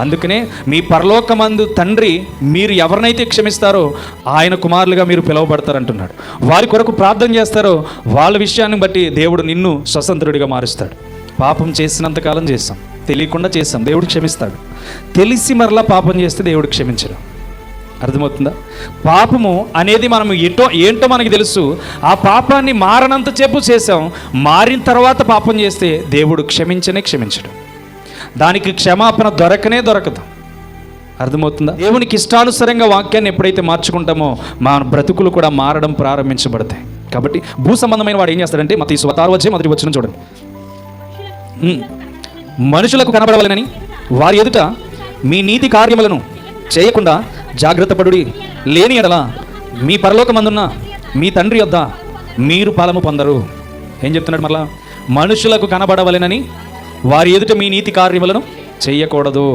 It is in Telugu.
అందుకనే మీ పరలోకమందు తండ్రి మీరు ఎవరినైతే క్షమిస్తారో ఆయన కుమారులుగా మీరు పిలువబడతారంటున్నాడు. వారి కొరకు ప్రార్థన చేస్తారో వాళ్ళ విషయాన్ని బట్టి దేవుడు నిన్ను స్వతంత్రుడిగా మారుస్తాడు. పాపం చేసినంతకాలం చేస్తాం, తెలియకుండా చేస్తాం, దేవుడు క్షమిస్తాడు. తెలిసి మరలా పాపం చేస్తే దేవుడు క్షమించడు. అర్థమవుతుందా? పాపము అనేది మనం ఏంటో మనకి తెలుసు. ఆ పాపాన్ని మారనంత చెప్పు చేసాం, మారిన తర్వాత పాపం చేస్తే దేవుడు క్షమించడు. దానికి క్షమాపణ దొరకదు. అర్థమవుతుందా? దేవునికి ఇష్టానుసారంగా వాక్యాన్ని ఎప్పుడైతే మార్చుకుంటామో మన బ్రతుకులు కూడా మారడం ప్రారంభించబడతాయి. కాబట్టి భూ సంబంధమైన వాడు ఏం చేస్తాడంటే మత్తయి 6:1 చూడండి. మనుషులకు కనబడవలెనని వారి ఎదుట మీ నీతి కార్యములను చేయకుండా జాగ్రత్త పడుడి, లేని ఎడల మీ పరలోకమందున్న మీ తండ్రి యొద్ద మీరు ఫలము పొందరు. ఏం చెప్తున్నాడు మరలా? మనుషులకు కనబడవలెనని వారి ఎదుట మీ నీతి కార్యములను చేయకూడదు.